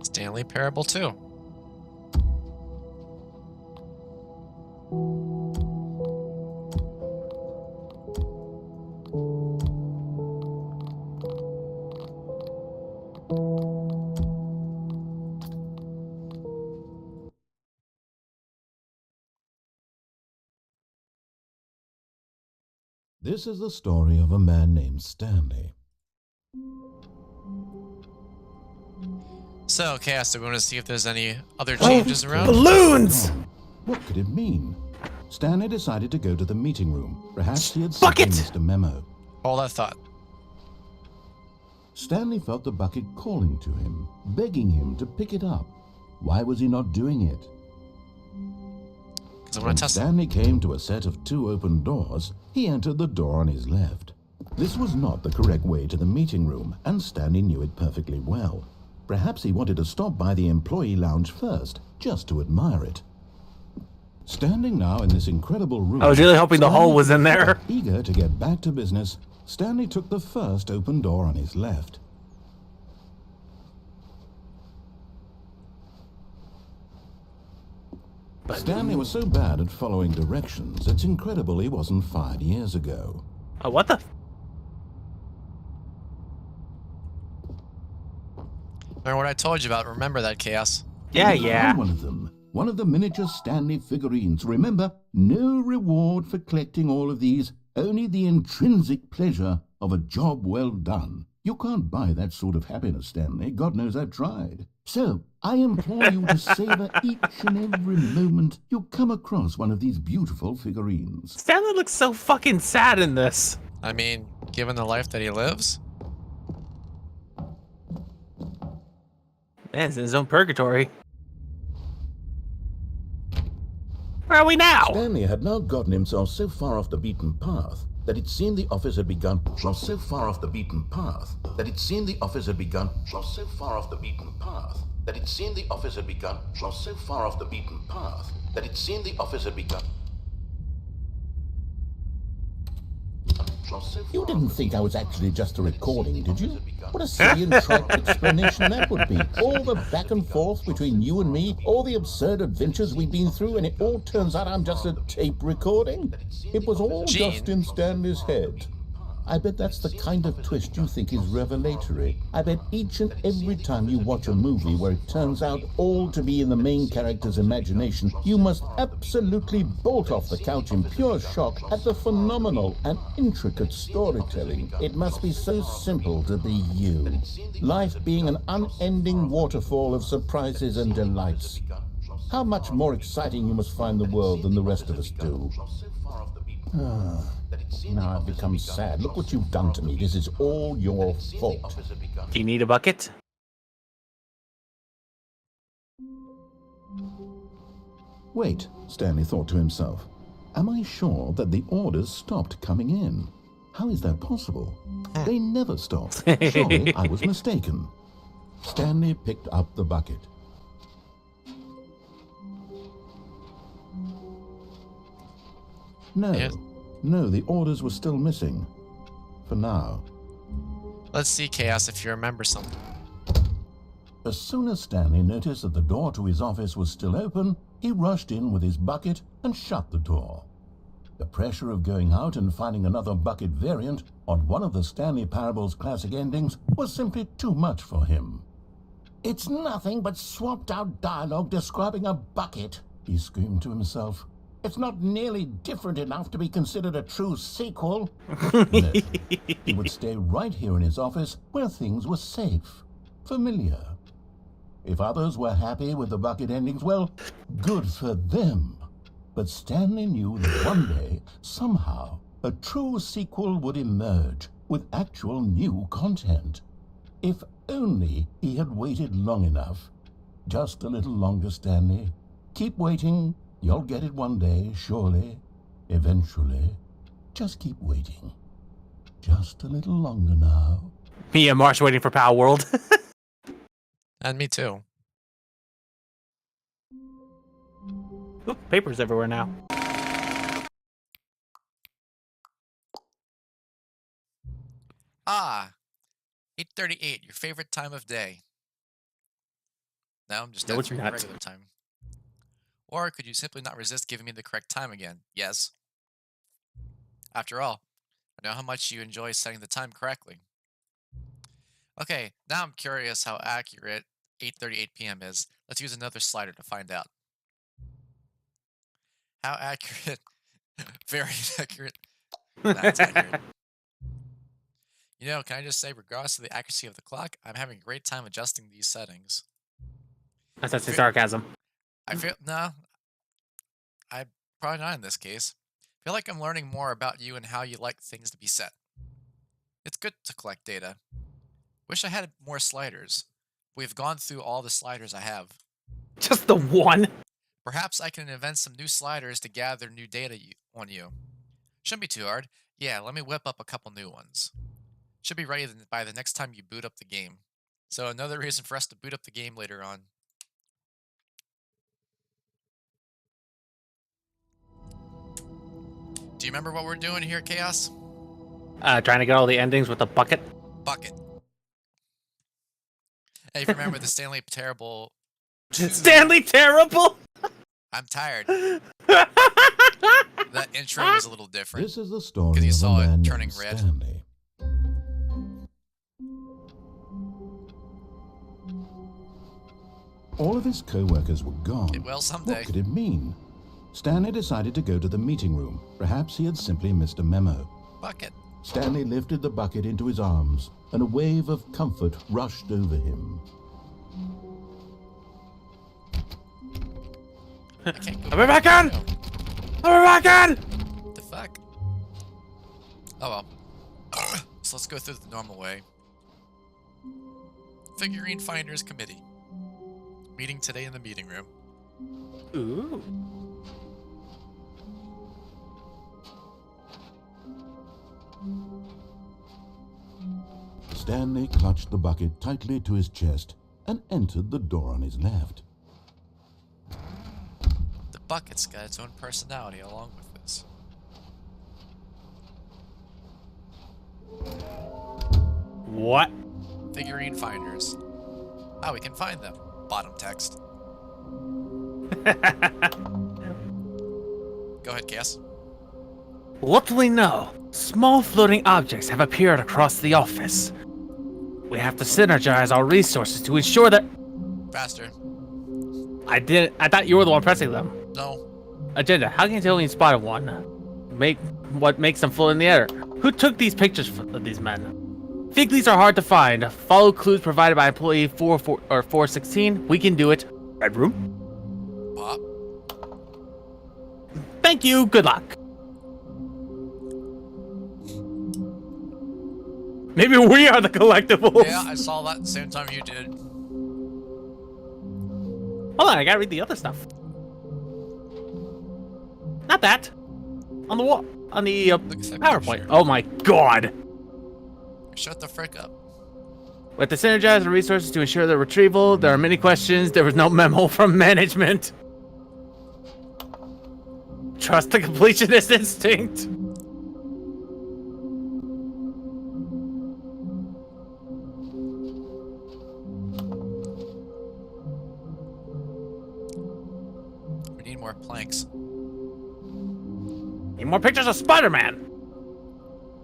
Stanley Parable 2. This is the story of a man named Stanley. So, Chaos, we're going to see if there's any other changes around. Balloons! What could it mean? Stanley decided to go to the meeting room. Perhaps he had Bucket! simply missed a memo. Hold that thought. Stanley felt the bucket calling to him, begging him to pick it up. Why was he not doing it? Because I When want to test it. Stanley came to a set of 2 open doors, he entered the door on his left. This was not the correct way to the meeting room, and Stanley knew it perfectly well. Perhaps he wanted to stop by the employee lounge first, just to admire it. Standing now in this incredible room, I was really hoping the Stanley hole was in there. Eager to get back to business, Stanley took the first open door on his left. Stanley was so bad at following directions, it's incredible he wasn't fired years ago. Oh, what the? Remember what I told you about? Remember that, Chaos. Yeah, He yeah. found one of them. One of the miniature Stanley figurines. Remember, no reward for collecting all of these, only the intrinsic pleasure of a job well done. You can't buy that sort of happiness, Stanley. God knows I've tried. So, I implore you to savor each and every moment you come across one of these beautiful figurines. Stanley looks so fucking sad in this. I mean, given the life that he lives. Man, he's in his own purgatory. Where are we now? Stanley had now gotten himself so far off the beaten path that it seemed the office had begun. So far off the beaten path that it seemed the office had begun. So far off the beaten path that it seemed the office had begun. So far off the beaten path that it seemed the office had begun. You didn't think I was actually just a recording, did you? What a silly and trite explanation that would be. All the back and forth between you and me, all the absurd adventures we've been through, and it all turns out I'm just a tape recording? It was all Gene. just in Stanley's head. I bet that's the kind of twist you think is revelatory. I bet each and every time you watch a movie where it turns out all to be in the main character's imagination, you must absolutely bolt off the couch in pure shock at the phenomenal and intricate storytelling. It must be so simple to be you. Life being an unending waterfall of surprises and delights. How much more exciting you must find the world than the rest of us do. Now I've become sad. Look what you've done to me. This is all your fault. Do you need a bucket? Wait, Stanley thought to himself. Am I sure that the orders stopped coming in? How is that possible? They never stopped. Surely I was mistaken. Stanley picked up the bucket. No, Yes. no, the orders were still missing. For now. Let's see, Chaos, if you remember something. As soon as Stanley noticed that the door to his office was still open, he rushed in with his bucket and shut the door. The pressure of going out and finding another bucket variant on one of the Stanley Parable's classic endings was simply too much for him. "It's nothing but swapped-out dialogue describing a bucket," he screamed to himself. "It's not nearly different enough to be considered a true sequel." No, he would stay right here in his office where things were safe, familiar. If others were happy with the bucket endings, well, good for them. But Stanley knew that one day, somehow, a true sequel would emerge with actual new content. If only he had waited long enough. Just a little longer, Stanley. Keep waiting. You'll get it one day, surely. Eventually. Just keep waiting. Just a little longer now. Me and Marsh waiting for Power World. And me too. Oop, papers everywhere now. Ah, 8:38, your favorite time of day. No, I'm just No, dead it's through not. regular time. Or could you simply not resist giving me the correct time again? Yes. After all, I know how much you enjoy setting the time correctly. Okay, now I'm curious how accurate 8:38 p.m. is. Let's use another slider to find out. How accurate? Very accurate. That's accurate. You know, can I just say, regardless of the accuracy of the clock, I'm having a great time adjusting these settings. That's the sarcasm. I feel, no, I probably not in this case. I feel like I'm learning more about you and how you like things to be set. It's good to collect data. Wish I had more sliders. We've gone through all the sliders I have. Just the one. Perhaps I can invent some new sliders to gather new data on you. Shouldn't be too hard. Yeah, let me whip up a couple new ones. Should be ready by the next time you boot up the game. So another reason for us to boot up the game later on. Do you remember what we're doing here, Chaos? Trying to get all the endings with the bucket. Bucket. Hey, if you remember the Stanley Terrible... Stanley Terrible? I'm tired. That intro was a little different. This is the story Because you of saw a it man turning named red. Stanley. All of his co-workers were gone. It will someday. What could it mean? Stanley decided to go to the meeting room. Perhaps he had simply missed a memo. Bucket. Stanley lifted the bucket into his arms, and a wave of comfort rushed over him. I can't go I'll be back on! No. I'll be back on! What the fuck? Oh well. So let's go through the normal way. Figurine Finders Committee. Meeting today in the meeting room. Ooh. Stanley clutched the bucket tightly to his chest and entered the door on his left. The bucket's got its own personality along with this. What? Figurine Finders. How we can find them. Bottom text. Go ahead, Cass. What do we know? Small floating objects have appeared across the office. We have to synergize our resources to ensure that... Faster. I thought you were the one pressing them. No. Agenda. How can you tell when you spotted one? What makes them float in the air? Who took these pictures of these men? Figlies are hard to find. Follow clues provided by employee 416. We can do it. Red room. Pop. Thank you. Good luck. Maybe we are the collectibles. Yeah, I saw that at the same time you did. Hold on, I gotta read the other stuff. Not that. On the wall. On the Look at that PowerPoint. picture. Oh my god. Shut the frick up. We have to synergize the resources to ensure the retrieval. There are many questions. There was no memo from management. Trust the completionist instinct. We need more planks. Need more pictures of Spider-Man.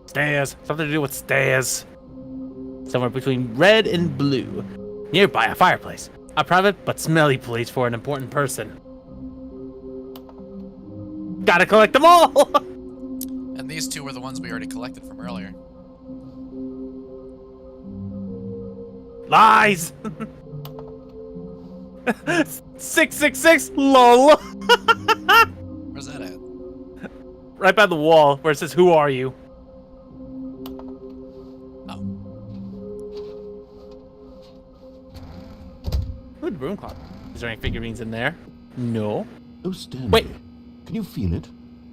Stairs. Something to do with stairs. Somewhere between red and blue. Nearby, a fireplace. A private but smelly place for an important person. Gotta collect them all! And these two were the ones we already collected from earlier. Lies! 666, lol! Where's that at? Right by the wall where it says, "Who are you?" Oh. Ooh, the broom closet. Is there any figurines in there? No. Oh, Stanley. Wait. Can you feel it?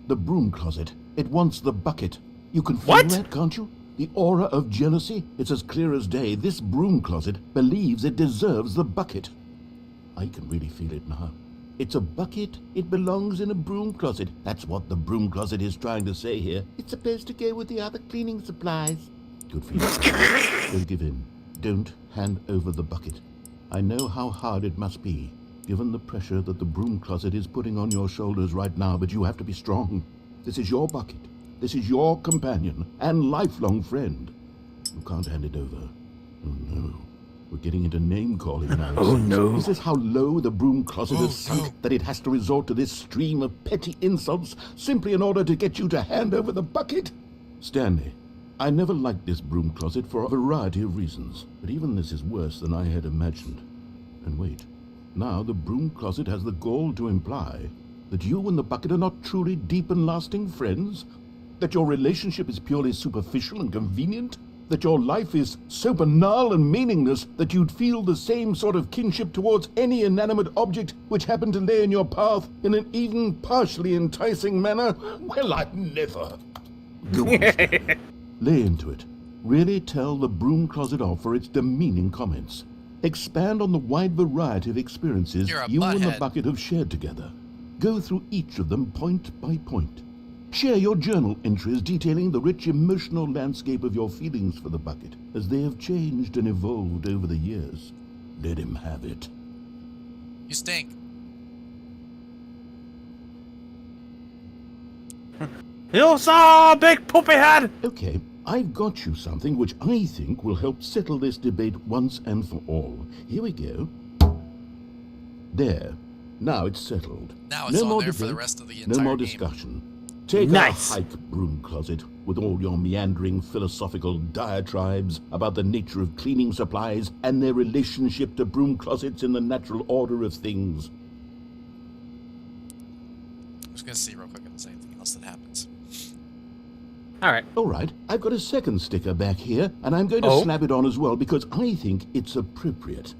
The broom closet. It wants the bucket. You can feel What? that, can't you? The aura of jealousy. It's as clear as day. This broom closet believes it deserves the bucket. I can really feel it now. It's a bucket. It belongs in a broom closet. That's what the broom closet is trying to say here. It's supposed to go with the other cleaning supplies. Good for you. Don't give in. Don't hand over the bucket. I know how hard it must be, given the pressure that the broom closet is putting on your shoulders right now, but you have to be strong. This is your bucket. This is your companion and lifelong friend. You can't hand it over. Oh no. We're getting into name-calling now. Oh no. Is this how low the broom closet has sunk, that it has to resort to this stream of petty insults simply in order to get you to hand over the bucket? Stanley, I never liked this broom closet for a variety of reasons, but even this is worse than I had imagined. And wait, now the broom closet has the gall to imply that you and the bucket are not truly deep and lasting friends? That your relationship is purely superficial and convenient? That your life is so banal and meaningless that you'd feel the same sort of kinship towards any inanimate object which happened to lay in your path in an even partially enticing manner? Well, I've never. Go on, Stanley. Lay into it. Really tell the broom closet off for its demeaning comments. Expand on the wide variety of experiences you and the bucket have shared together. Go through each of them point by point. Share your journal entries detailing the rich emotional landscape of your feelings for the bucket as they have changed and evolved over the years. Let him have it. You stink. You saw, big poopy head! Okay, I've got you something which I think will help settle this debate once and for all. Here we go. There. Now it's settled. Now it's no on more there debate, for the rest of the entire no more game. discussion. Take Nice. a hike, broom closet, with all your meandering philosophical diatribes about the nature of cleaning supplies and their relationship to broom closets in the natural order of things. I'm just gonna see real quick if there's anything else that happens. Alright. All right, I've got a second sticker back here, and I'm going to slap it on as well because I think it's appropriate.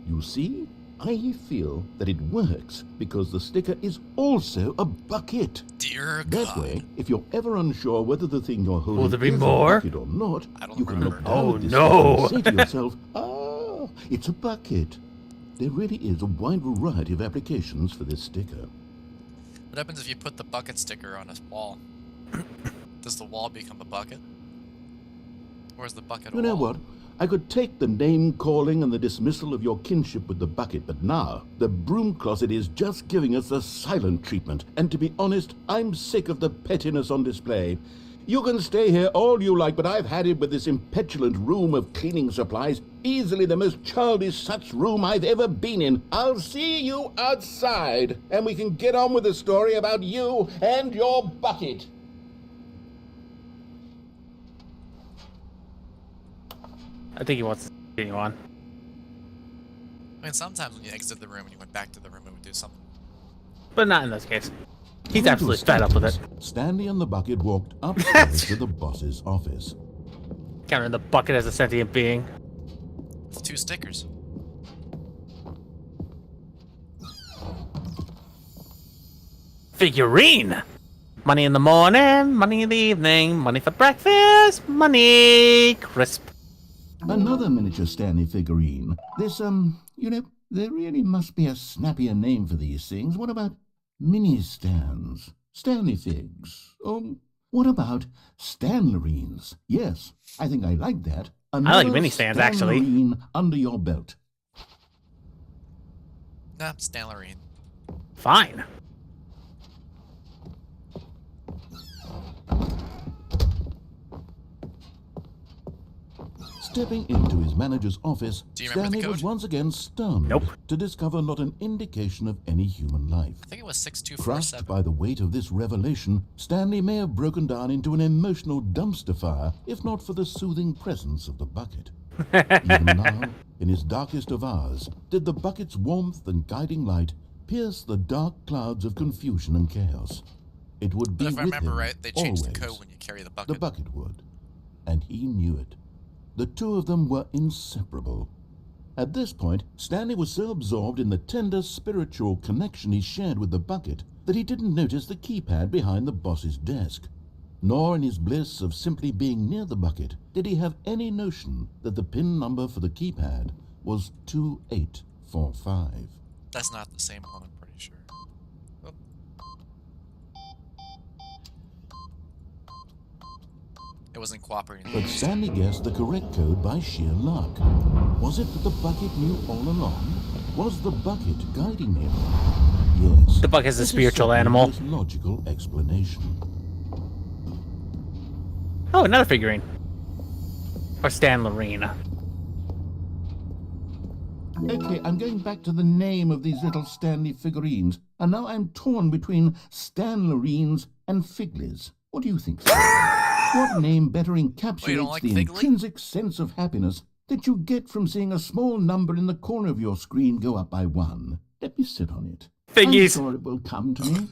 You see? I feel that it works because the sticker is also a bucket. Dear That God. way, if you're ever unsure whether the thing you're holding Will there be is more? a bucket or not, I don't you can remember. look down Oh, at this no. sticker and say to yourself, ah, it's a bucket. There really is a wide variety of applications for this sticker. What happens if you put the bucket sticker on a wall? Does the wall become a bucket? Or is the bucket a You know wall? what? I could take the name-calling and the dismissal of your kinship with the bucket, but now the broom closet is just giving us the silent treatment. And to be honest, I'm sick of the pettiness on display. You can stay here all you like, but I've had it with this impetulant room of cleaning supplies. Easily the most childish such room I've ever been in. I'll see you outside, and we can get on with the story about you and your bucket. I think he wants to continue on. I mean, sometimes when you exit the room and you went back to the room, it would do something. But not in this case. He's Due to absolutely fed up with it. status, Stanley and the bucket walked upstairs to the boss's office. Counting the bucket as a sentient being. With 2 stickers. Figurine! Money in the morning, money in the evening, money for breakfast, money crisp. Another miniature Stanley figurine. This, you know, there really must be a snappier name for these things. What about mini-stands? Stanley figs? What about Stanlerines? Yes, I think I like that. like mini-stands, actually. Stanlerine under your belt. Nah, Stanley. Fine. Stepping into his manager's office, Do you remember the Stanley was code? once again stunned Nope. to discover not an indication of any human life. I think it was Crushed 6247. by the weight of this revelation, Stanley may have broken down into an emotional dumpster fire if not for the soothing presence of the bucket. Even now, in his darkest of hours, did the bucket's warmth and guiding light pierce the dark clouds of confusion and chaos. It would be But if I with remember him right, they changed always. the code when you carry the The bucket. bucket would. And he knew it. The two of them were inseparable. At this point, Stanley was so absorbed in the tender spiritual connection he shared with the bucket that he didn't notice the keypad behind the boss's desk. Nor in his bliss of simply being near the bucket did he have any notion that the PIN number for the keypad was 2845. That's not the same one, I'm pretty sure. Oh. It wasn't cooperating. But Stanley guessed the correct code by sheer luck. Was it that the bucket knew all along? Was the bucket guiding him? Yes. The bucket is a this spiritual certainly animal. the most logical explanation. Oh, another figurine. Or Stanley. Okay, I'm going back to the name of these little Stanley figurines, and now I'm torn between Stanlerines and Figlies. What do you think, sir? What name better encapsulates like the Figley? intrinsic sense of happiness that you get from seeing a small number in the corner of your screen go up by 1? Let me sit on it. Figgies. I'm sure it will come to me.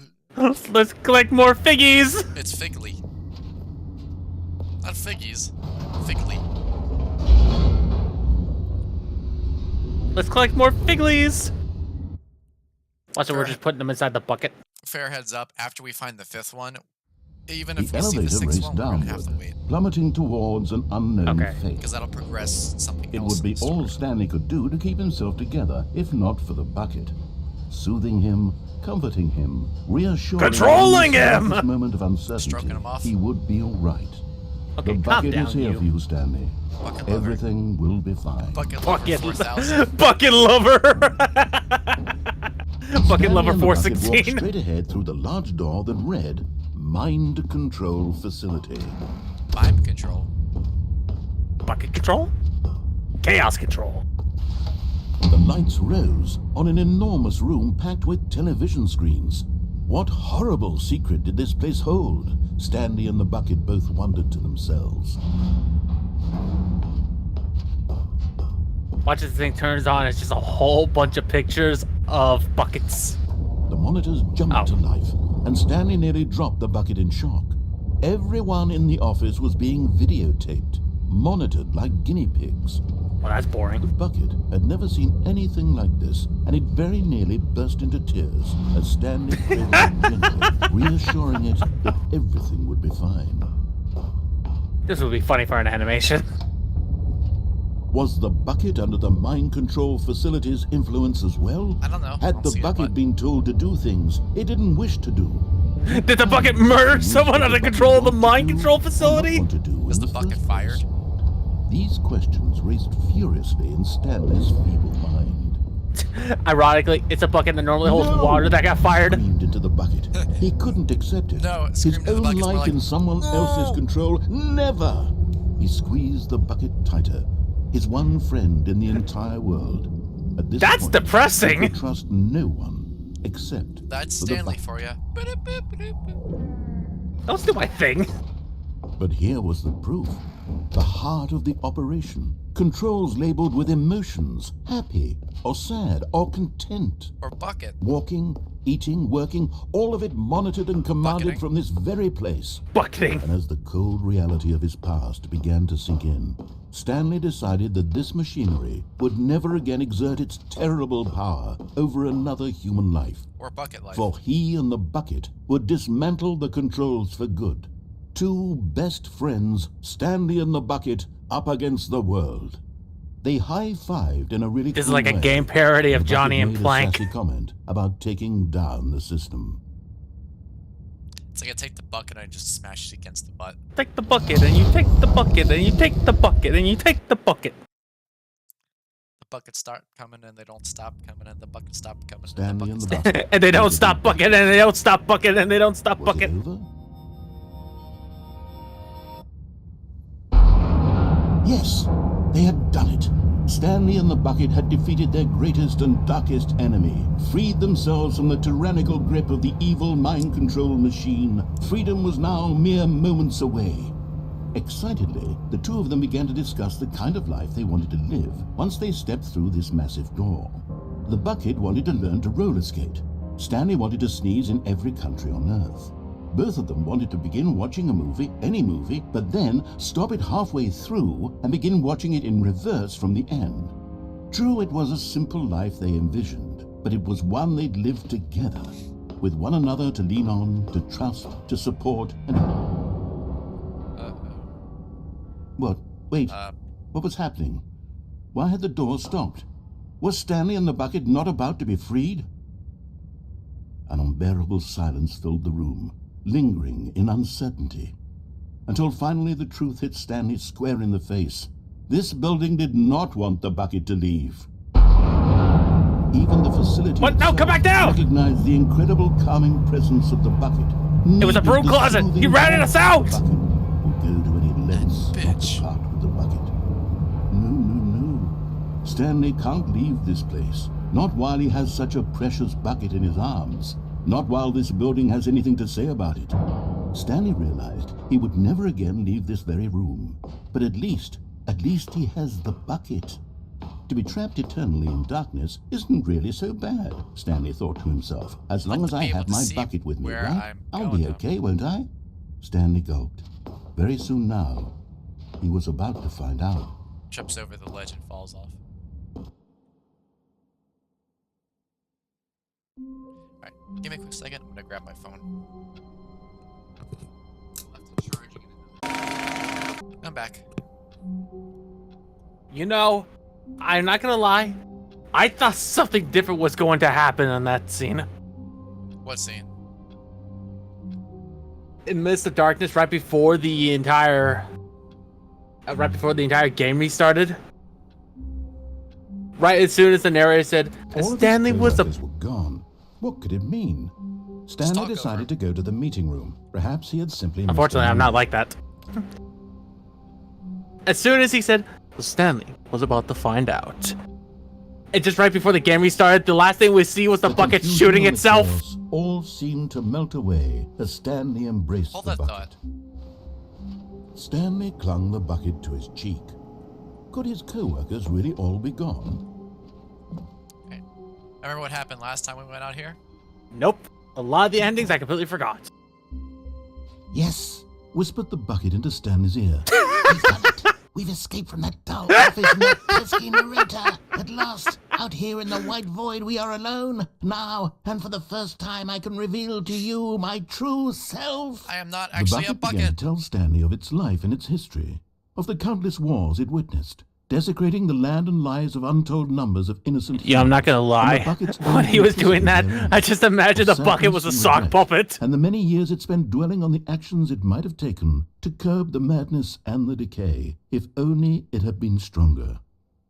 Let's collect more figgies. It's Figley. Not Figgies. Figley. Let's collect more figlies. Watch it, we're just putting them inside the bucket. Fair heads up, after we find the 5th one, even The if we see the elevator 6th raced one, we're going to have to downward, wait. plummeting towards an unknown Okay. fate. Because that'll progress something It else. would be in the all story. Stanley could do to keep himself together, if not for the bucket. Soothing him, comforting him, reassuring Controlling him. him! At this moment of uncertainty, Stroking him off. he would be all right. Okay, The calm bucket down, is here for you, Stanley. Bucket lover. Everything will be fine. Bucket lover Bucket, 4000. bucket lover. Bucket Stanley lover and the bucket walked 416. straight ahead through the large door that read, Mind Control Facility. Mind control. Bucket control. Chaos control. The lights rose on an enormous room packed with television screens. What horrible secret did this place hold? Stanley and the bucket both wondered to themselves. Watch as the thing turns on. It's just a whole bunch of pictures of buckets. The monitors jumped to life, and Stanley nearly dropped the bucket in shock. Everyone in the office was being videotaped, monitored like guinea pigs. Well, that's The boring. bucket had never seen anything like this, and it very nearly burst into tears as Stanley cradled it gently, reassuring it that everything would be fine. This would be funny for an animation. Was the bucket under the mind control facility's influence as well? I don't know. I Had don't the see it, bucket but- been told to do things it didn't wish to do? Did the bucket murder someone under control of the mind control facility? Was the bucket fired? These questions raced furiously in Stanley's feeble mind. Ironically, it's a bucket that normally holds No! water that got fired. Screamed into the bucket. He couldn't accept it. No, His screamed into the own bucket's more life like, in someone else's control. Never! He squeezed the bucket tighter. His one friend in the entire world. At this That's point, depressing. He could trust no one except That's for the Stanley bucket. for you. Don't do my thing. But here was the proof. The heart of the operation. Controls labeled with emotions. Happy, or sad, or content. Or bucket. Walking, eating, working, all of it monitored and commanded Bucketing. from this very place. Bucketing. And as the cold reality of his past began to sink in, Stanley decided that this machinery would never again exert its terrible power over another human life. Or bucket life. For he and the bucket would dismantle the controls for good. Two best friends, Stanley and the bucket, up against the world. They high-fived in a really This is cool like a way. game parody of The Johnny bucket and made Plank. a sassy comment about taking down the system. It's like I take the bucket and I just smash it against the butt. Take the bucket, and you take the bucket, and you take the bucket, and you take the bucket. The buckets start coming and they don't stop coming and the buckets stop coming Stanley and and the the buckets stop. bucket. And they don't stop bucket, and they don't stop bucket, and they don't stop Was bucket. it over? Yes, they had done it. Stanley and the bucket had defeated their greatest and darkest enemy, freed themselves from the tyrannical grip of the evil mind control machine. Freedom was now mere moments away. Excitedly, the two of them began to discuss the kind of life they wanted to live once they stepped through this massive door. The bucket wanted to learn to roller skate. Stanley wanted to sneeze in every country on Earth. Both of them wanted to begin watching a movie, any movie, but then stop it halfway through and begin watching it in reverse from the end. True, it was a simple life they envisioned, but it was one they'd lived together, with one another to lean on, to trust, to support, and... What? Wait, what was happening? Why had the door stopped? Was Stanley and the bucket not about to be freed? An unbearable silence filled the room, lingering in uncertainty. until finally the truth hit Stanley square in the face. This building did not want the bucket to leave. Even the facility What? No, come back down! recognized the incredible calming presence of the bucket. It was a broom closet! He ratted us out! The bucket will go to any lengths not Bitch. to part with the bucket. No. Stanley can't leave this place. Not while he has such a precious bucket in his arms. Not while this building has anything to say about it. Stanley realized he would never again leave this very room. But at least he has the bucket. To be trapped eternally in darkness isn't really so bad, Stanley thought to himself. As long as I have my bucket with me, right? I'll be okay, won't I? Stanley gulped. Very soon now, he was about to find out. Trips over the ledge and falls off. Alright, give me a quick second. I'm gonna grab my phone. Left it charging. I'm back. You know, I'm not gonna lie. I thought something different was going to happen in that scene. What scene? In Midst of Darkness, right before the entire game restarted. Right as soon as the narrator said, All of Stanley his was a... co-workers were gone. What could it mean? Stanley Stalker. decided to go to the meeting room. Perhaps he had simply missed Unfortunately, a I'm not meeting. like that. As soon as he said, Stanley was about to find out. And just right before the game restarted, the last thing we see was the bucket confusion shooting and the itself. chaos all seemed to melt away as Stanley embraced Hold the that bucket. Stanley clung the bucket to his cheek. Could his co-workers really all be gone? Okay. Remember what happened last time we went out here? Nope. A lot of the endings I completely forgot. Yes, whispered the bucket into Stanley's ear. We've done it. We've escaped from that dull office and that pesky narrator. At last, out here in the white void, we are alone. Now, and for the first time, I can reveal to you my true self. I am not The actually a bucket began to bucket. tell Stanley of its life and its history, of the countless wars it witnessed, desecrating the land and lives of untold numbers of innocent Yeah, I'm not gonna lie. And the bucket's When he was doing that, I just imagined the Sadness bucket was a and sock regret, puppet. and the many years it spent dwelling on the actions it might have taken to curb the madness and the decay, if only it had been stronger.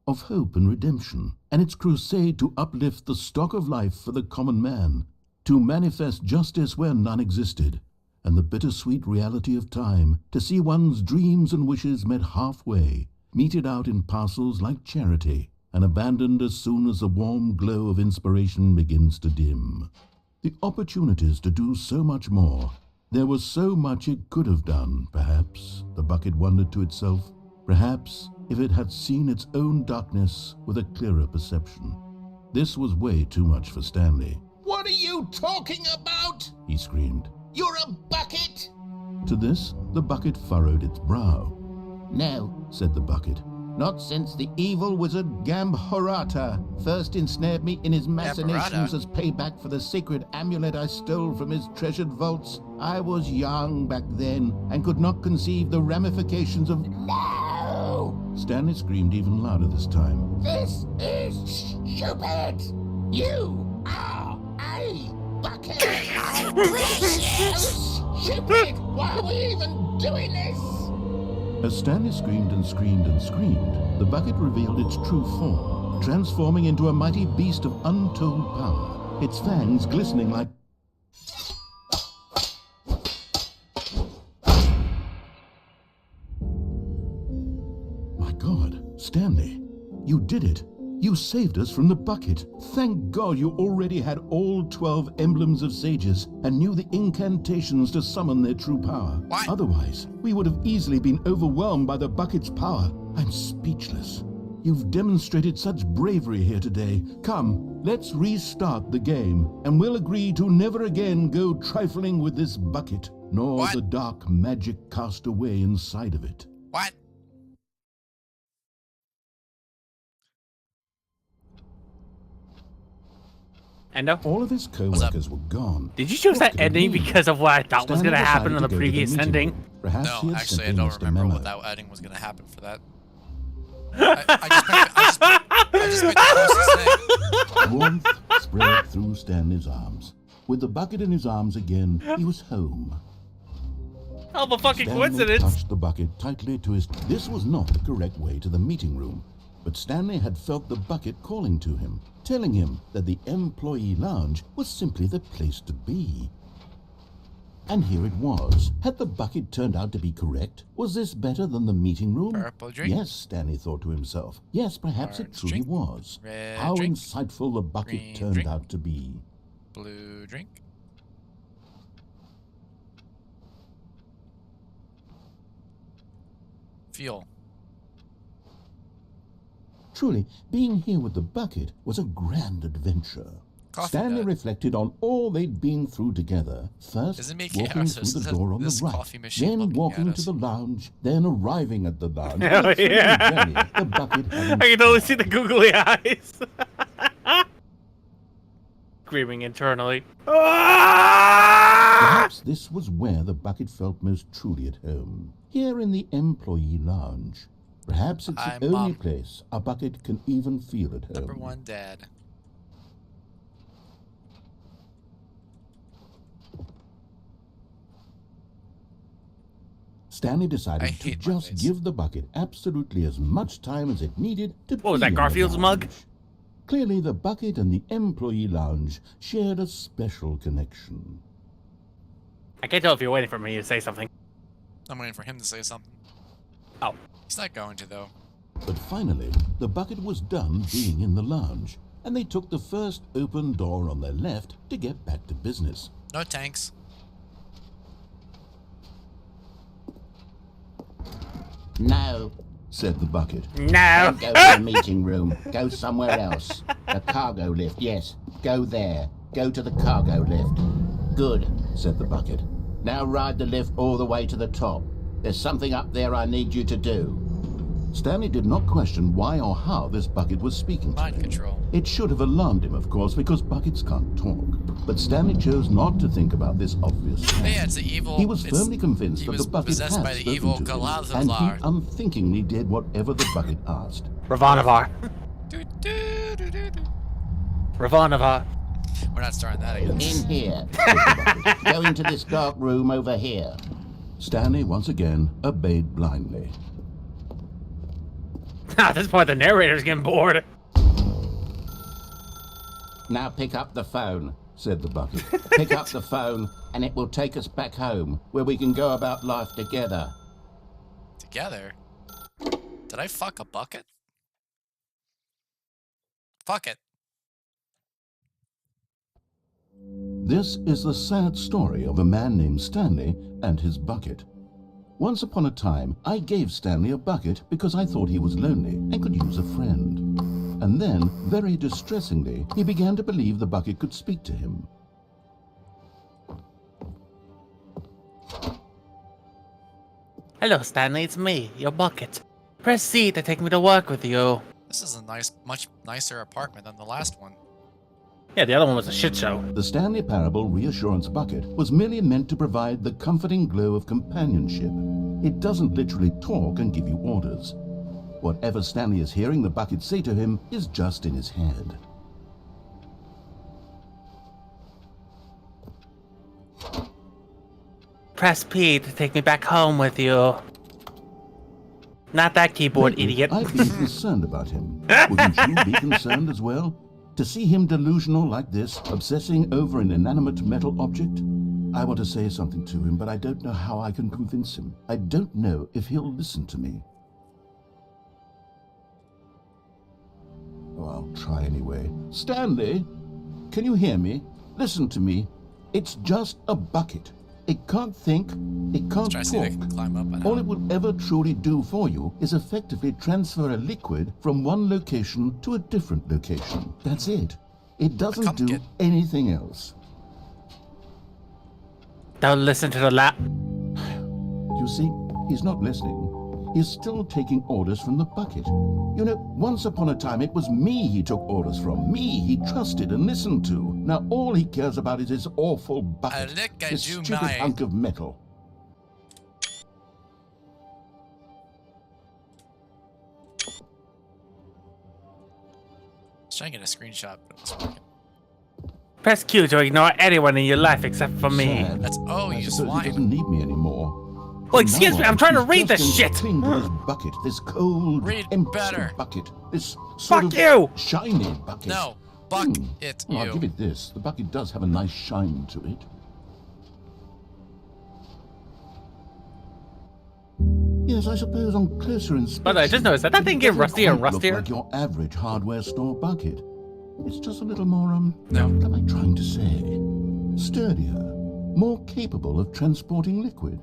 Of hope and redemption, and its crusade to uplift the stock of life for the common man, to manifest justice where none existed, and the bittersweet reality of time, to see one's dreams and wishes met halfway, meted out in parcels like charity, and abandoned as soon as the warm glow of inspiration begins to dim. The opportunities to do so much more. There was so much it could have done, perhaps, the bucket wondered to itself. Perhaps, if it had seen its own darkness with a clearer perception. This was way too much for Stanley. What are you talking about? He screamed. You're a bucket? To this, the bucket furrowed its brow. No, Said the bucket. not since the evil wizard Gambhorata first ensnared me in his machinations Gambhorata? as payback for the sacred amulet I stole from his treasured vaults. I was young back then and could not conceive the ramifications of... No! Stanley screamed even louder this time. This is stupid! You are a bucket! How precious! Stupid! Why are we even doing this? As Stanley screamed and screamed and screamed, the bucket revealed its true form, transforming into a mighty beast of untold power, its fangs glistening like... My God, Stanley, you did it. You saved us from the bucket. Thank God you already had all 12 emblems of sages and knew the incantations to summon their true power. What? Otherwise, we would have easily been overwhelmed by the bucket's power. I'm speechless. You've demonstrated such bravery here today. Come, let's restart the game, and we'll agree to never again go trifling with this bucket, nor What? the dark magic cast away inside of it. What? Endo, All of his co-workers were gone. did you choose What that could it ending mean? because of what I thought was Stanley gonna happen decided in the to go to previous meeting ending? room. Perhaps he No, had actually, I simply don't missed a remember memo. what that ending was going to happen for that. I just made the closest thing. Warmth spread through Stanley's arms. With the bucket in his arms again, he was home. Hell of a fucking Stanley coincidence. touched the bucket tightly to his... This was not the correct way to the meeting room, but Stanley had felt the bucket calling to him, telling him that the employee lounge was simply the place to be. And here it was. Had the bucket turned out to be correct? Was this better than the meeting room? Purple drink. Yes, Stanley thought to himself. Yes, perhaps it Orange truly drink. was. Red How drink. insightful the bucket Green turned drink. out to be. Blue drink. Fuel. Truly, being here with the bucket was a grand adventure. Coffee Stanley nut. reflected on all they'd been through together. First, Does it make walking so through the door on this the right, coffee machine then looking walking at to us? the lounge, then arriving at the lounge. Hell On a thrilling yeah. journey, the bucket had I can totally see inspired. the googly eyes. Screaming internally. Ah! Perhaps this was where the bucket felt most truly at home. Here in the employee lounge. Perhaps it's I'm the only Mom. place a bucket can even feel at home. Number 1, Dad. Stanley I decided to hate my just face. give the bucket absolutely as much time as it needed to What was be that, in the Garfield's mug? lounge. Clearly, the bucket and the employee lounge shared a special connection. I can't tell if you're waiting for me to say something. I'm waiting for him to say something. Oh. He's not going to, though. But finally, the bucket was done being in the lounge, and they took the first open door on their left to get back to business. No tanks. No. Said the bucket. No. Don't go to the meeting room. Go somewhere else. The cargo lift, yes. Go there. Go to the cargo lift. Good. Said the bucket. Now ride the lift all the way to the top. There's something up there I need you to do. Stanley did not question why or how this bucket was speaking to Mind him. control. It should have alarmed him, of course, because buckets can't talk. But Stanley chose not to think about this obvious fact. Yeah, it's the evil. He was firmly convinced he that was the bucket possessed had by the spoken evil to him, Galazar. and he unthinkingly did whatever the bucket asked. Ravanavar. Do, do, do, do, do. Ravanavar. We're not starting that again. In here. Go into this dark room over here. Stanley once again obeyed blindly. At this point, the narrator's getting bored. Now pick up the phone. Said the bucket. Pick up the phone and it will take us back home where we can go about life together. Together? Did I fuck a bucket? Fuck it. This is the sad story of a man named Stanley and his bucket. Once upon a time, I gave Stanley a bucket because I thought he was lonely and could use a friend. And then, very distressingly, he began to believe the bucket could speak to him. Hello, Stanley. It's me, your bucket. Press C to take me to work with you. This is a much nicer apartment than the last one. Yeah, the other one was a shit show. The Stanley Parable Reassurance Bucket was merely meant to provide the comforting glow of companionship. It doesn't literally talk and give you orders. Whatever Stanley is hearing the bucket say to him is just in his head. Press P to take me back home with you. Not that keyboard, Lately, idiot. I've been concerned about him. Wouldn't you be concerned as well? To see him delusional like this, obsessing over an inanimate metal object? I want to say something to him, but I don't know how I can convince him. I don't know if he'll listen to me. Oh, I'll try anyway. Stanley, can you hear me? Listen to me. It's just a bucket. It can't think. It can't Try to see if I talk. can climb up and All out. it will ever truly do for you is effectively transfer a liquid from one location to a different location. That's it. It doesn't do kit. anything else. Don't listen to the lap. You see, he's not listening. He's still taking orders from the bucket. You know, once upon a time it was me he took orders from. Me he trusted and listened to. Now all he cares about is his awful bucket. look at This you, stupid mate. hunk of metal. I was trying to get a screenshot, but it wasn't working. Press Q to ignore anyone in your life except for me. Sad. That's- oh, I you suppose swine. he doesn't need me anymore. Well, excuse me, I'm trying to read this shit. Cling to this bucket, this cold, Read empty better. bucket, this sort Fuck of you. shiny bucket. No, buck it, Well, I'll you. give it this. The bucket does have a nice shine to it. Yes, I suppose on closer inspection. But I just noticed that thing getting it doesn't rustier and quite look rustier. like your average hardware store bucket. It's just a little more, No. what am I trying to say? Sturdier, more capable of transporting liquid.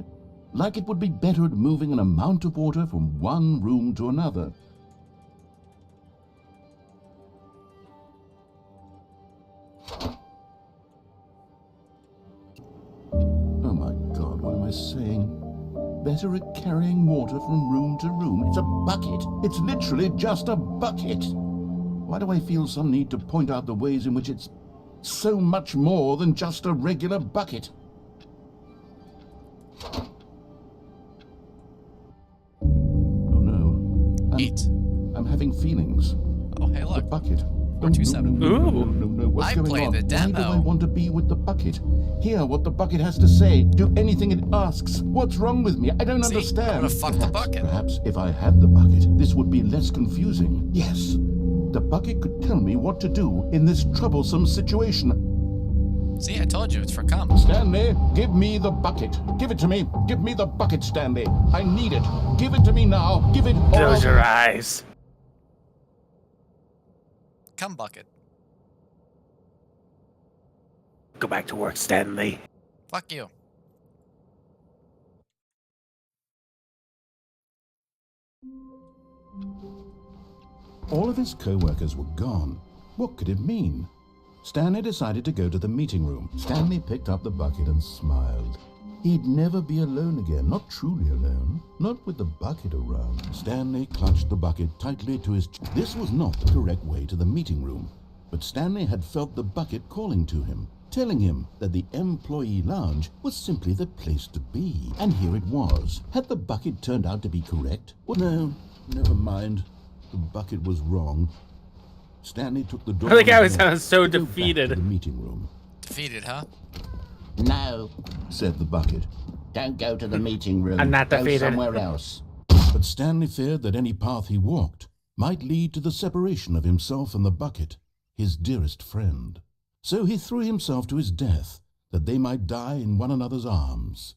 Like it would be better at moving an amount of water from one room to another. Oh my God, what am I saying? Better at carrying water from room to room. It's a bucket. It's literally just a bucket. Why do I feel some need to point out the ways in which it's so much more than just a regular bucket? Oh no. Eat. I'm having feelings. Oh, hey, The look. bucket. 427. No. What's I going played on? the Why do I demo. want to be with the bucket? Hear what the bucket has to say. Do anything it asks. What's wrong with me? I don't See? understand. I'm gonna fuck the bucket. Perhaps if I had the bucket, this would be less confusing. Yes. The bucket could tell me what to do in this troublesome situation. See, I told you, it's for cum. Stanley, give me the bucket. Give it to me. Give me the bucket, Stanley. I need it. Give it to me now. Give it all. Close your eyes. Cum bucket. Go back to work, Stanley. Fuck you. All of his co-workers were gone. What could it mean? Stanley decided to go to the meeting room. Stanley picked up the bucket and smiled. He'd never be alone again, not truly alone, not with the bucket around. Stanley clutched the bucket tightly to his chest. This was not the correct way to the meeting room, but Stanley had felt the bucket calling to him, telling him that the employee lounge was simply the place to be. And here it was. Had the bucket turned out to be correct? Well, no, never mind. The bucket was wrong. Stanley took the door. I think I on was ahead so to go back to defeated. the meeting room. Defeated, huh? No, Said the bucket. don't go to the meeting room. I'm not Go defeated. somewhere else. But Stanley feared that any path he walked might lead to the separation of himself and the bucket, his dearest friend. So he threw himself to his death, that they might die in one another's arms.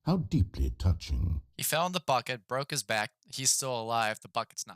How deeply touching. He fell in the bucket, broke his back. He's still alive. The bucket's not.